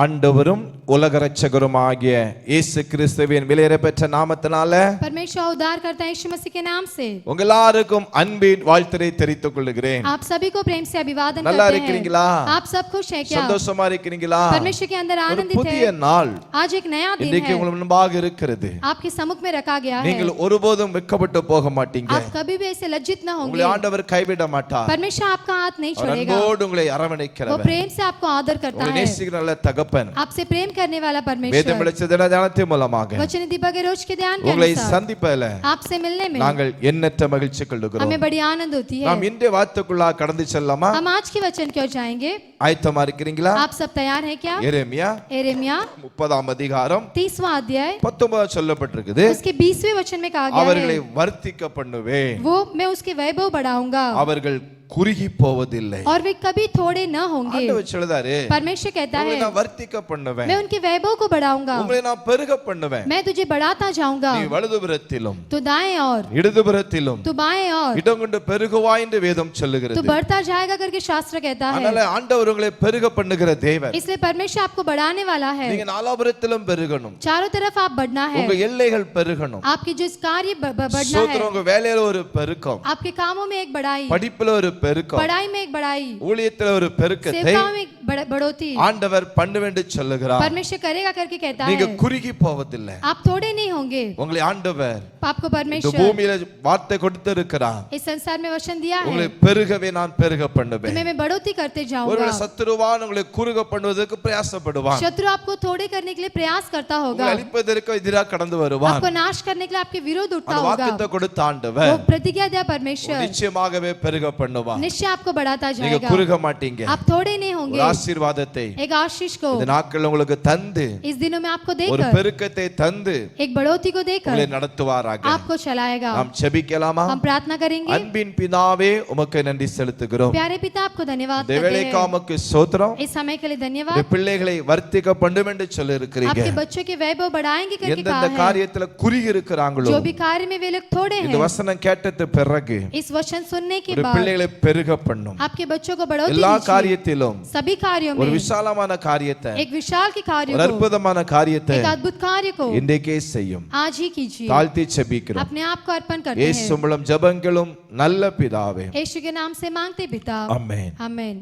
ஆண்டவரும் உலக இரட்சகருமாகிய இயேசு கிறிஸ்துவின் விலையேறப்பெற்ற நாமத்தினால परमेश्वर उद्धार करता है यीशु मसीह के नाम से உங்க எல்லாருக்கும் அன்பின் வாழ்த்துரை தெரிவித்துக் கொள்கிறேன். आप सभी को प्रेम से अभिवादन நல்லா करते இருக்கீங்களா? हैं. आप सब खुश हैं क्या? சந்தோஷமா இருக்கீங்களா? परमेश्वर के अंदर ஒரு आनंदित புதிய हैं. நாள் आज एक नया दिन இன்றைக்கு है உங்கள் முன்பாக இருக்கிறது. आपके सम्मुख में रखा गया है. நீங்கள் ஒருபோதும் வெட்கப்பட்டு போக மாட்டீங்க. आप कभी भी ऐसे लज्जित न உங்களை होंगे. ஆண்டவர் கைவிட மாட்டார். परमेश्वर आपका हाथ नहीं அவர் छोड़ेगा. அன்போடு உங்களை वो அரவணைக்கிறவர். प्रेम से आपको आदर करता உங்களை है. நேசிக்கிற நல்ல தகப்பன். आपसे प्रेम करने वाला परमेश्वर வேதம் விளச்ச தினத்தின் மூலமாக वचन दीपक के रोज के ध्यान के உங்களை अनुसार சந்திப்பதில் आपसे मिलने में நாங்கள் எண்ணற்ற மகிழ்ச்சி கொள்கிறோம். हमें बड़ी आनंद होती है. நாம் இன்றைய வார்த்தைக்குள்ளாக கடந்து செல்லலாமா? हम आज के वचन की ओर जाएंगे. ஆயத்தமா இருக்கிறீங்களா? आप सब तैयार हैं क्या? எரேமியா यिर्मयाह 30ஆம் அதிகாரம் 30वां अध्याय 19 சொல்லப்பட்டிருக்குது. उसके 20वें वचन में कहा गया அவர்களை है வர்த்திக்க பண்ணுவேன், वो मैं उसके वैभव बढ़ाऊंगा அவர்கள் குறுகி போவதில்லை. और वे कभी थोड़े न होंगे. ஆண்டவர் சொல்றாரு, परमेश्वर कहता உங்களை है நான் வர்த்திக்க பண்ணுவேன், मैं उनके वैभव को बढ़ाऊंगा, உங்களை நான் பெருக பண்ணுவேன். मैं तुझे बढ़ाता जाऊंगा, நீ வலதுபுறத்திலும் तू दाएं और இடதுபுறத்திலும் तू बाएं और இடம் கொண்டு பெருகுவாய் என்று வேதம் तू சொல்லுகிறது. बढ़ता जाएगा करके शास्त्र कहता है. அதனால ஆண்டவர் உங்களை பெருக பண்ணுகிற தேவன். इसलिए परमेश्वर आपको बढ़ाने वाला है. நீங்க நாலாபுறத்திலும் பெருகணும், चारों तरफ आप बढ़ना है. உங்க எல்லைகள் பெருகணும். आपकी जो इस कार्य बढ़ना சோத்திரம், है. உங்க வேலையில ஒரு பெருக்கம், आपके कामों में एक बढ़ाई, படிப்புல ஒரு பெருக்கம், पढ़ाई में एक बढ़ाई, ஊழியத்துல ஒரு பெருக்கத்தை सेवकाओं में एक बढ़ोतरी ஆண்டவர் பண்ணுவேண்டு சொல்லுகிறார். परमेश्वर करेगा करके कहता நீங்க है. குறுகி போவதில்லை. आप थोड़े नहीं होंगे. உங்களை ஆண்டவர் आपको இந்த परमेश्वर பூமியில வார்த்தை கொடுத்து இருக்கிறார். इस संसार में वचन दिया உங்களை है பெருகவே நான் பெருக பண்ணுவேன். तुम्हें मैं बढ़ोतरी करते जाऊंगा. ஒருவேளை சத்துருவான் உங்களை குறுக பண்ணுவதற்கு பிரயாசப்படுவான். शत्रु आपको थोड़े करने के लिए प्रयास करता होगा, உங்களை அழிப்பதற்கு எதிராக கடந்து வருவான். आपको नाश करने के लिए आपके विरोध उठता அந்த होगा. வாக்குத்தை கொடுத்த वो ஆண்டவர் प्रतिज्ञा दिया परमेश्वर நிச்சயமாகவே பெருக பண்ணுவான். निश्चय आपको बढ़ाता நீங்க जाएगा. குறுக மாட்டீங்க. आप थोड़े नहीं ஒரு होंगे. ஆசீர்வாதத்தை एक आशीष को இந்த நாட்கள் உங்களுக்கு தந்து, इस दिनों में आपको ஒரு देकर, பெருக்கத்தை தந்து एक बढ़ोतरी को உங்களை देकर நடத்துவாராக. आपको चलाएगा. நாம் ஜெபிக்கலாமா? हम प्रार्थना करेंगे. அன்பின் பிதாவே, உமக்கு நன்றி செலுத்துகிறோம். प्यारे पिता, आपको धन्यवाद இந்த करते வேளைக்கு हैं. உமக்கு ஸ்தோத்திரம். इस समय के लिए இந்த धन्यवाद. பிள்ளைகளை வர்த்திக்க பண்ணும் என்று சொல்லி இருக்கிறீங்க. आपके बच्चों के वैभव बढ़ाएंगे करके எந்தெந்த कहा है. காரியத்துல குறுகி இருக்கிறாங்களோ, जो भी कार्य में वे लोग थोड़े இந்த हैं, வசனம் கேட்டது பிறகு इस वचन सुनने के ஒரு बाद பிள்ளைகளை பெருக பண்ணும். आपके बच्चों को बढ़ोतरी எல்லா दीजिए. காரியத்திலும் सभी कार्यों ஒரு में விசாலமான காரியத்தை, एक विशाल के कार्य ஒரு को, அற்புதமான காரியத்தை एक अद्भुत कार्य को இன்றைக்கே செய்யும். आज ही कीजिए. தாழ்த்தி ஜெபிக்கிறோம். अपने आप को अर्पण करते இயேசு हैं. மூலம் ஜெபங்களும் நல்ல பிதாவே, यीशु के नाम से मांगते पिता, आमेन. आमेन.